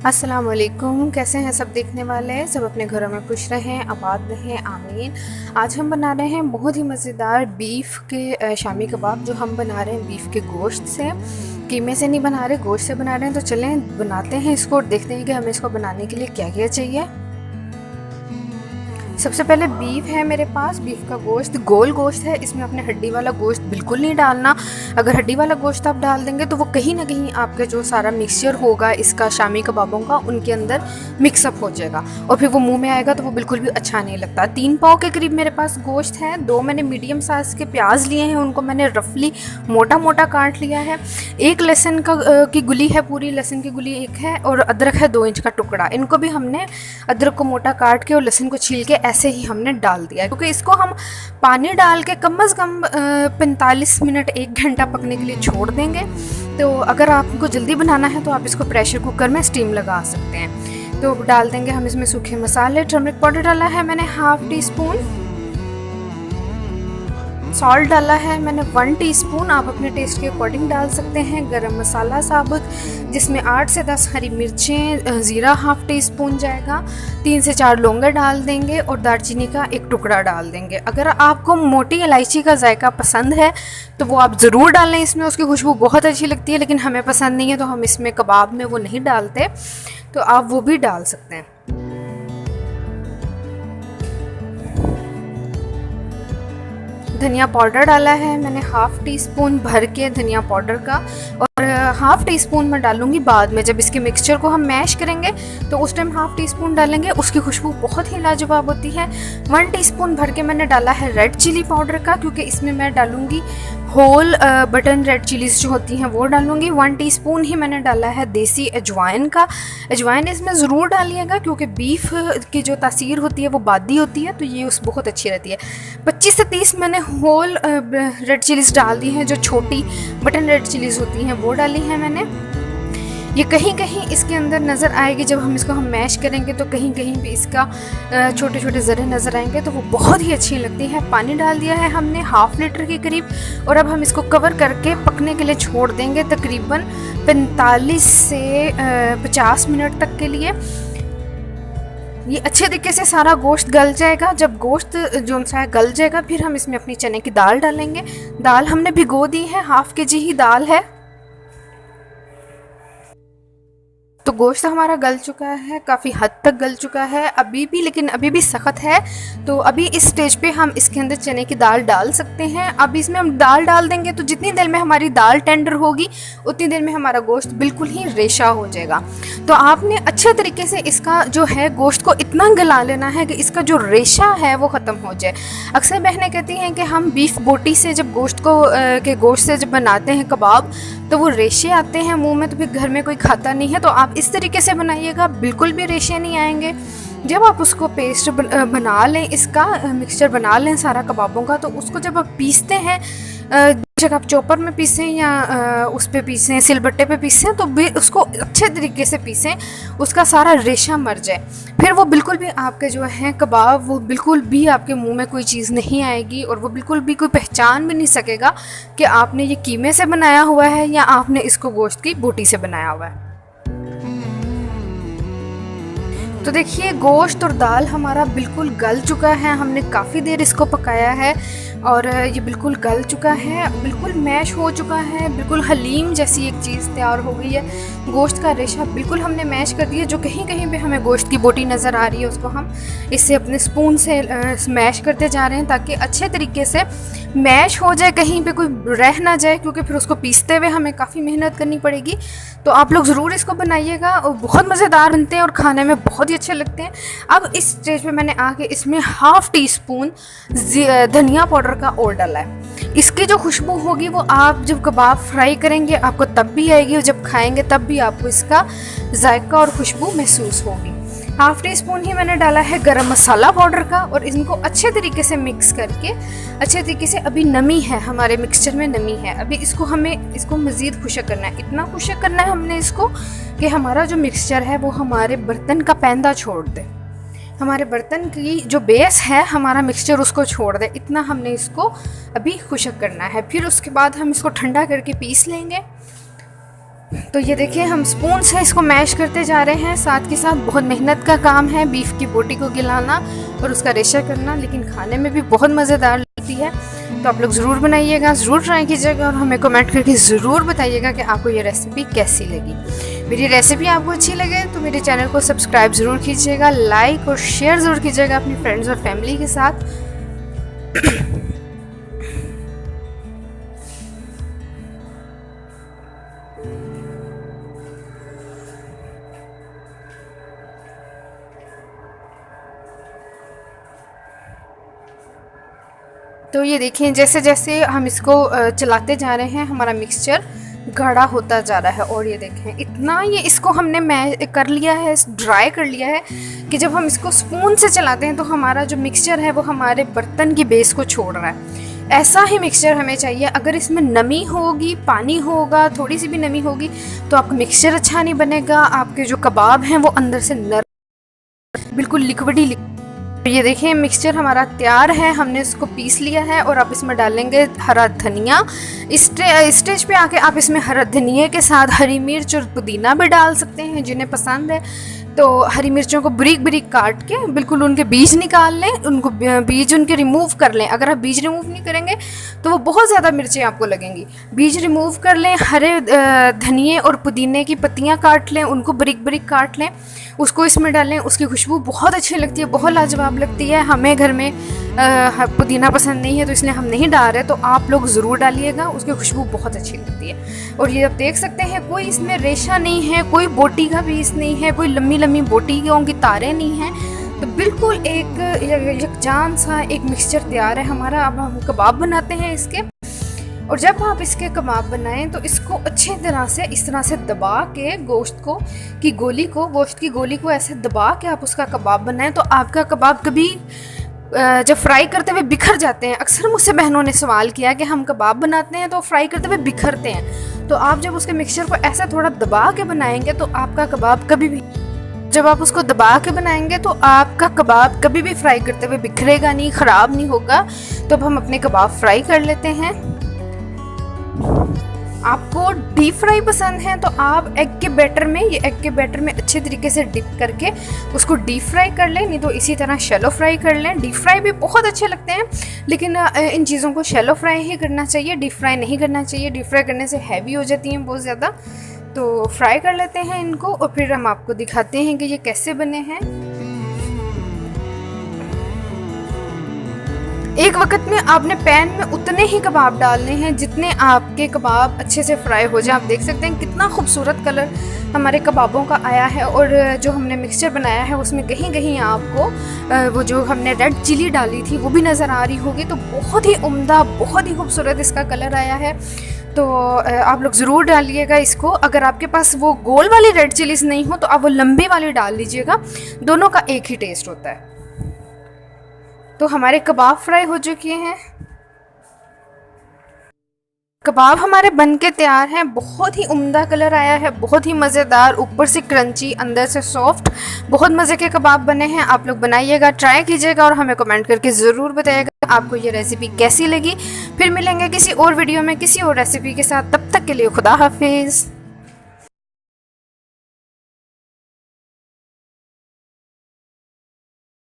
अस्सलाम वालेकुम। कैसे हैं सब देखने वाले? सब अपने घरों में खुश रहें, आबाद रहें, आमीन। आज हम बना रहे हैं बहुत ही मज़ेदार बीफ के शामी कबाब, जो हम बना रहे हैं बीफ के गोश्त से। कीमे से नहीं बना रहे, गोश्त से बना रहे हैं। तो चलें बनाते हैं इसको और देखते हैं कि हमें इसको बनाने के लिए क्या क्या चाहिए। सबसे पहले बीफ है मेरे पास, बीफ का गोश्त, गोल गोश्त है। इसमें अपने हड्डी वाला गोश्त बिल्कुल नहीं डालना। अगर हड्डी वाला गोश्त आप डाल देंगे तो वो कहीं ना कहीं आपके जो सारा मिक्सचर होगा इसका शामी कबाबों का, उनके अंदर मिक्सअप हो जाएगा और फिर वो मुंह में आएगा तो वो बिल्कुल भी अच्छा नहीं लगता। 3 पाव के करीब मेरे पास गोश्त है। 2 मैंने मीडियम साइज़ के प्याज लिए हैं, उनको मैंने रफली मोटा मोटा काट लिया है। 1 लहसुन की गुली है, पूरी लहसुन की गुली 1 है, और अदरक है 2 इंच का टुकड़ा। इनको भी हमने अदरक को मोटा काट के और लहसुन को छील के ऐसे ही हमने डाल दिया, क्योंकि इसको हम पानी डाल के कम से कम 45 मिनट 1 घंटा पकने के लिए छोड़ देंगे। तो अगर आपको जल्दी बनाना है तो आप इसको प्रेशर कुकर में स्टीम लगा सकते हैं। तो डाल देंगे हम इसमें सूखे मसाले। टर्मरिक पाउडर डाला है मैंने 1/2 टीस्पून। सॉल्ट डाला है मैंने 1 टीस्पून, आप अपने टेस्ट के अकॉर्डिंग डाल सकते हैं। गरम मसाला साबुत, जिसमें 8 से 10 हरी मिर्चें, ज़ीरा 1/2 टीस्पून जाएगा। 3 से 4 लौंगे डाल देंगे और दालचीनी का 1 टुकड़ा डाल देंगे। अगर आपको मोटी इलायची का जायका पसंद है तो वो आप ज़रूर डालें, इसमें उसकी खुशबू बहुत अच्छी लगती है। लेकिन हमें पसंद नहीं है तो हम इसमें कबाब में वो नहीं डालते, तो आप वो भी डाल सकते हैं। धनिया पाउडर डाला है मैंने 1/2 टीस्पून भर के धनिया पाउडर का, और 1/2 टीस्पून मैं डालूंगी बाद में, जब इसके मिक्सचर को हम मैश करेंगे तो उस टाइम 1/2 टीस्पून डालेंगे। उसकी खुशबू बहुत ही लाजवाब होती है। 1 टीस्पून भर के मैंने डाला है रेड चिली पाउडर का, क्योंकि इसमें मैं डालूंगी होल बटन रेड चिलीज जो होती हैं वो डालूंगी। 1 टीस्पून ही मैंने डाला है देसी अजवाइन का। अजवाइन इसमें ज़रूर डालिएगा, क्योंकि बीफ की जो तासीर होती है वो बादी होती है, तो ये उस बहुत अच्छी रहती है। 25 से 30 मैंने होल रेड चिलीज़ डाल दी हैं, जो छोटी बटन रेड चिलीज़ होती हैं वो डाली हैं मैंने। ये कहीं कहीं इसके अंदर नज़र आएगी, जब हम इसको मैश करेंगे तो कहीं कहीं भी इसका छोटे छोटे ज़रे नज़र आएंगे, तो वो बहुत ही अच्छी लगती है। पानी डाल दिया है हमने 1/2 लीटर के करीब, और अब हम इसको कवर करके पकने के लिए छोड़ देंगे तकरीबन 45 से 50 मिनट तक के लिए। ये अच्छे तरीके से सारा गोश्त गल जाएगा। जब गोश्त जो सा गल जाएगा, फिर हम इसमें अपनी चने की दाल डालेंगे। दाल हमने भिगो दी है, 1/2 kg ही दाल है। तो गोश्त हमारा गल चुका है, काफ़ी हद तक गल चुका है अभी भी, लेकिन अभी भी सख्त है। तो अभी इस स्टेज पे हम इसके अंदर चने की दाल डाल सकते हैं। अब इसमें हम दाल डाल देंगे तो जितनी देर में हमारी दाल टेंडर होगी उतनी देर में हमारा गोश्त बिल्कुल ही रेशा हो जाएगा। तो आपने अच्छे तरीके से इसका जो है गोश्त को इतना गला लेना है कि इसका जो रेशा है वो ख़त्म हो जाए। अक्सर बहनें कहती हैं कि हम बीफ बोटी से जब गोश्त से जब बनाते हैं कबाब तो वो रेशे आते हैं मुंह में, तो फिर घर में कोई खाता नहीं है। तो आप इस तरीके से बनाइएगा, बिल्कुल भी रेशे नहीं आएंगे। जब आप उसको पेस्ट बना लें, इसका मिक्सचर बना लें सारा कबाबों का, तो उसको जब आप पीसते हैं, जब आप चॉपर में पीसें या उस पे पीसें, सिलबट्टे पे पीसें, तो भी उसको अच्छे तरीके से पीसें, उसका सारा रेशा मर जाए। फिर वो बिल्कुल भी आपके जो हैं कबाब, वो बिल्कुल भी आपके मुंह में कोई चीज़ नहीं आएगी, और वो बिल्कुल भी कोई पहचान भी नहीं सकेगा कि आपने ये कीमे से बनाया हुआ है या आपने इसको गोश्त की बोटी से बनाया हुआ है। तो देखिए गोश्त और दाल हमारा बिल्कुल गल चुका है। हमने काफ़ी देर इसको पकाया है और ये बिल्कुल गल चुका है, बिल्कुल मैश हो चुका है, बिल्कुल हलीम जैसी एक चीज़ तैयार हो गई है। गोश्त का रेशा बिल्कुल हमने मैश कर दिया। जो कहीं कहीं पे हमें गोश्त की बोटी नज़र आ रही है उसको हम इससे अपने स्पून से मैश करते जा रहे हैं, ताकि अच्छे तरीके से मैश हो जाए, कहीं पे कोई रह ना जाए, क्योंकि फिर उसको पीसते हुए हमें काफ़ी मेहनत करनी पड़ेगी। तो आप लोग ज़रूर इसको बनाइएगा, और बहुत मज़ेदार बनते हैं और खाने में बहुत ही अच्छे लगते हैं। अब इस स्टेज पे मैंने आके इसमें 1/2 टीस्पून धनिया पाउडर का और डाला है। इसकी जो खुशबू होगी वो आप जब कबाब फ्राई करेंगे आपको तब भी आएगी, और जब खाएंगे तब भी आपको इसका जायका और खुशबू महसूस होगी। 1/2 टीस्पून ही मैंने डाला है गरम मसाला पाउडर का, और इनको अच्छे तरीके से मिक्स करके अच्छे तरीके से, अभी नमी है हमारे मिक्सचर में, नमी है अभी, हमें इसको मज़ीद खुशक करना है। इतना खुशक करना है हमने इसको कि हमारा जो मिक्सचर है वो हमारे बर्तन का पैंदा छोड़ दे, हमारे बर्तन की जो बेस है हमारा मिक्सचर उसको छोड़ दे। इतना हमने इसको अभी खुशक करना है। फिर उसके बाद हम इसको ठंडा करके पीस लेंगे। तो ये देखिए हम स्पून से इसको मैश करते जा रहे हैं। साथ के साथ बहुत मेहनत का काम है बीफ की बोटी को गिलाना और उसका रेशा करना, लेकिन खाने में भी बहुत मज़ेदार लगती है। तो आप लोग ज़रूर बनाइएगा, ज़रूर ट्राई कीजिएगा और हमें कमेंट करके ज़रूर बताइएगा कि आपको ये रेसिपी कैसी लगी। मेरी रेसिपी आपको अच्छी लगे तो मेरे चैनल को सब्सक्राइब ज़रूर कीजिएगा, लाइक और शेयर ज़रूर कीजिएगा अपनी फ्रेंड्स और फैमिली के साथ। तो ये देखिए जैसे जैसे हम इसको चलाते जा रहे हैं हमारा मिक्सचर गाढ़ा होता जा रहा है। और ये देखें इतना ये इसको हमने कर लिया है, ड्राई कर लिया है कि जब हम इसको स्पून से चलाते हैं तो हमारा जो मिक्सचर है वो हमारे बर्तन की बेस को छोड़ रहा है। ऐसा ही मिक्सचर हमें चाहिए। अगर इसमें नमी होगी, पानी होगा, थोड़ी सी भी नमी होगी तो आपका मिक्सचर अच्छा नहीं बनेगा। आपके जो कबाब हैं वो अंदर से नरम, बिल्कुल लिक्विडी। ये देखिए मिक्सचर हमारा तैयार है, हमने इसको पीस लिया है और अब इसमें डालेंगे हरा धनिया। इस स्टेज पे आके आप इसमें हरा धनिया के साथ हरी मिर्च और पुदीना भी डाल सकते हैं जिन्हें पसंद है। तो हरी मिर्चों को बारीक बारीक काट के बिल्कुल उनके बीज निकाल लें, उनको बीज उनके रिमूव कर लें। अगर आप बीज रिमूव नहीं करेंगे तो वो बहुत ज़्यादा मिर्चें आपको लगेंगी। बीज रिमूव कर लें, हरे धनिए और पुदीने की पत्तियाँ काट लें, उनको बारीक बारीक काट लें, उसको इसमें डालें। उसकी खुशबू बहुत अच्छी लगती है, बहुत लाजवाब लगती है। हमें घर में पुदीना पसंद नहीं है तो इसलिए हम नहीं डाल रहे, तो आप लोग ज़रूर डालिएगा, उसकी खुशबू बहुत अच्छी लगती है। और ये आप देख सकते हैं कोई इसमें रेशा नहीं है, कोई बोटी का पीस नहीं है, कोई लंबी लंबी बोटियों की तारें नहीं हैं। तो बिल्कुल एक यकजान सा एक मिक्सचर तैयार है हमारा। अब हम कबाब बनाते हैं इसके। और जब आप इसके कबाब बनाएं तो इसको अच्छी तरह से इस तरह से दबा के गोश्त की गोली को ऐसे दबा के आप उसका कबाब बनाएं तो आपका कबाब कभी जब फ्राई करते हुए बिखर जाते हैं। अक्सर मुझसे बहनों ने सवाल किया कि हम कबाब बनाते हैं तो फ्राई करते हुए बिखरते हैं। तो आप जब उसके मिक्सचर को ऐसा थोड़ा दबा के बनाएंगे तो आपका कबाब कभी भी, जब आप उसको दबा के बनाएंगे तो आपका कबाब कभी भी फ्राई करते हुए बिखरेगा नहीं, ख़राब नहीं होगा। तो अब हम अपने कबाब फ्राई कर लेते हैं। आपको डीप फ्राई पसंद है तो आप एग के बैटर में अच्छे तरीके से डिप करके उसको डीप फ्राई कर लें, नहीं तो इसी तरह शैलो फ्राई कर लें। डीप फ्राई भी बहुत अच्छे लगते हैं, लेकिन इन चीज़ों को शैलो फ्राई ही करना चाहिए, डीप फ्राई नहीं करना चाहिए। डीप फ्राई करने से हैवी हो जाती हैं बहुत ज़्यादा। तो फ्राई कर लेते हैं इनको और फिर हम आपको दिखाते हैं कि ये कैसे बने हैं। एक वक्त में आपने पैन में उतने ही कबाब डालने हैं जितने आपके कबाब अच्छे से फ्राई हो जाए। आप देख सकते हैं कितना खूबसूरत कलर हमारे कबाबों का आया है। और जो हमने मिक्सचर बनाया है उसमें कहीं कहीं आपको वो जो हमने रेड चिली डाली थी वो भी नज़र आ रही होगी। तो बहुत ही उम्दा, बहुत ही खूबसूरत इसका कलर आया है। तो आप लोग ज़रूर डालिएगा इसको। अगर आपके पास वो गोल वाली रेड चिलीज़ नहीं हो तो आप वो लंबी वाली डाल लीजिएगा, दोनों का एक ही टेस्ट होता है। तो हमारे कबाब फ्राई हो चुके हैं, कबाब हमारे बन के तैयार हैं। बहुत ही उम्दा कलर आया है, बहुत ही मज़ेदार, ऊपर से क्रंची अंदर से सॉफ्ट, बहुत मज़े के कबाब बने हैं। आप लोग बनाइएगा, ट्राई कीजिएगा और हमें कमेंट करके ज़रूर बताइएगा आपको ये रेसिपी कैसी लगी। फिर मिलेंगे किसी और वीडियो में किसी और रेसिपी के साथ, तब तक के लिए खुदा हाफिज़।